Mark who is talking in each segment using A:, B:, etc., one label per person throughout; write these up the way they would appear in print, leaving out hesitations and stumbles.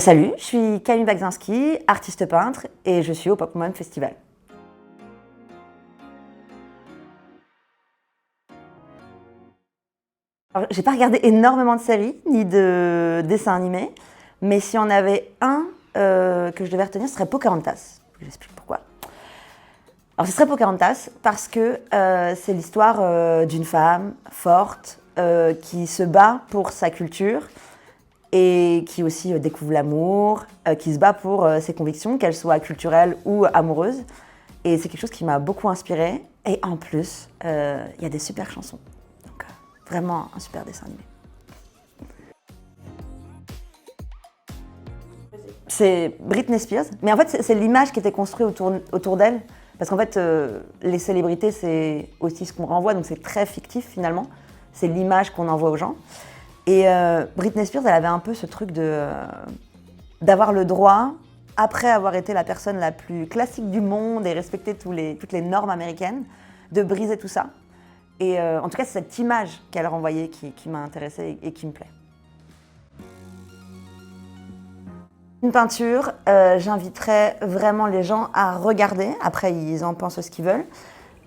A: Salut, je suis Camille Bagzinski, artiste peintre, et je suis au Popmon Festival. J'ai pas regardé énormément de séries ni de dessins animés, mais si on avait un que je devais retenir, ce serait Pocahontas. Je vous explique pourquoi. Alors ce serait Pocahontas parce que c'est l'histoire d'une femme forte qui se bat pour sa culture et qui aussi découvre l'amour, qui se bat pour ses convictions, qu'elles soient culturelles ou amoureuses. Et c'est quelque chose qui m'a beaucoup inspirée. Et en plus, il y a des super chansons. Donc vraiment un super dessin animé. C'est Britney Spears, mais en fait c'est l'image qui était construite autour d'elle. Parce qu'en fait, les célébrités, c'est aussi ce qu'on renvoie, donc c'est très fictif finalement. C'est l'image qu'on envoie aux gens. Et Britney Spears, elle avait un peu ce truc d'avoir le droit, après avoir été la personne la plus classique du monde et respecter toutes les normes américaines, de briser tout ça. Et en tout cas, c'est cette image qu'elle renvoyait qui m'a intéressée et qui me plaît. Une peinture, j'inviterais vraiment les gens à regarder, après ils en pensent ce qu'ils veulent.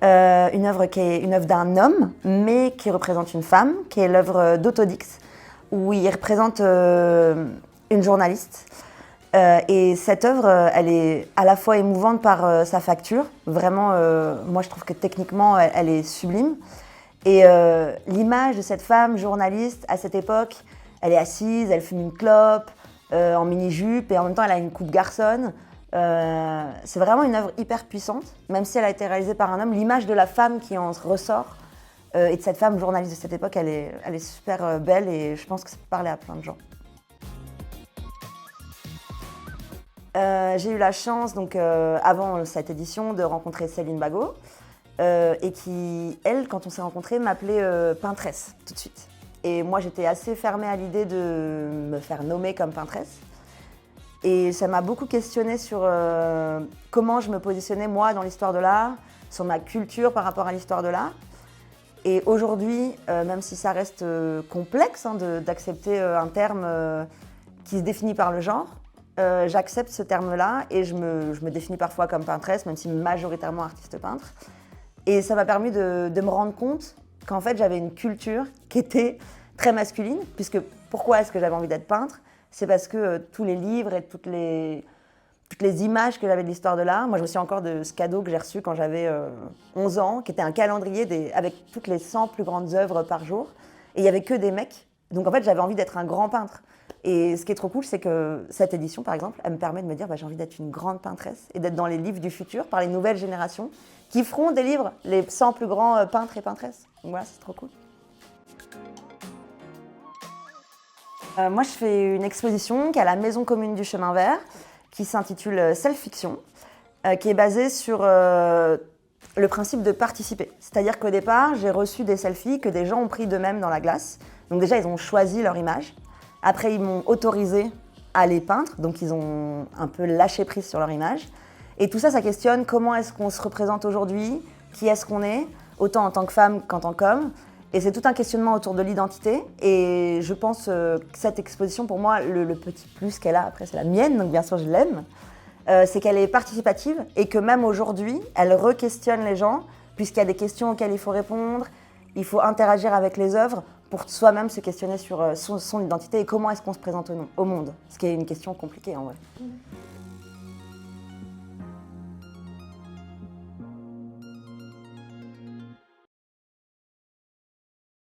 A: Une œuvre qui est une œuvre d'un homme, mais qui représente une femme, qui est l'œuvre d'Autodix, où il représente une journaliste. Et cette œuvre, elle est à la fois émouvante par sa facture. Vraiment, moi je trouve que techniquement, elle est sublime. Et l'image de cette femme journaliste à cette époque, elle est assise, elle fume une clope, en mini-jupe, et en même temps elle a une coupe garçonne. C'est vraiment une œuvre hyper puissante, même si elle a été réalisée par un homme. L'image de la femme qui en ressort et de cette femme journaliste de cette époque, elle est super belle et je pense que ça peut parler à plein de gens. J'ai eu la chance, donc, avant cette édition, de rencontrer Céline Bagot et qui, elle, quand on s'est rencontrés, m'appelait peintresse tout de suite. Et moi, j'étais assez fermée à l'idée de me faire nommer comme peintresse. Et ça m'a beaucoup questionnée sur comment je me positionnais moi dans l'histoire de l'art, sur ma culture par rapport à l'histoire de l'art. Et aujourd'hui, même si ça reste complexe d'accepter un terme qui se définit par le genre, j'accepte ce terme-là et je me définis parfois comme peintresse, même si majoritairement artiste peintre. Et ça m'a permis de me rendre compte qu'en fait j'avais une culture qui était très masculine, puisque pourquoi est-ce que j'avais envie d'être peintre ? C'est parce que tous les livres et toutes les images que j'avais de l'histoire de l'art, moi je me souviens encore de ce cadeau que j'ai reçu quand j'avais 11 ans, qui était un calendrier avec toutes les 100 plus grandes œuvres par jour, et il n'y avait que des mecs. Donc en fait j'avais envie d'être un grand peintre. Et ce qui est trop cool, c'est que cette édition par exemple, elle me permet de me dire j'ai envie d'être une grande peintresse et d'être dans les livres du futur par les nouvelles générations qui feront des livres, les 100 plus grands peintres et peintres. Donc voilà, c'est trop cool. Moi, je fais une exposition qui est à la Maison commune du Chemin Vert, qui s'intitule Self-Fiction, qui est basée sur le principe de participer. C'est-à-dire qu'au départ, j'ai reçu des selfies que des gens ont pris d'eux-mêmes dans la glace. Donc déjà, ils ont choisi leur image. Après, ils m'ont autorisé à les peindre, donc ils ont un peu lâché prise sur leur image. Et tout ça, ça questionne comment est-ce qu'on se représente aujourd'hui, qui est-ce qu'on est, autant en tant que femme qu'en tant qu'homme. Et c'est tout un questionnement autour de l'identité. Et je pense que cette exposition, pour moi, le petit plus qu'elle a, après c'est la mienne, donc bien sûr je l'aime, c'est qu'elle est participative et que même aujourd'hui, elle re-questionne les gens, puisqu'il y a des questions auxquelles il faut répondre, il faut interagir avec les œuvres pour soi-même se questionner sur son identité et comment est-ce qu'on se présente au monde. Ce qui est une question compliquée en vrai.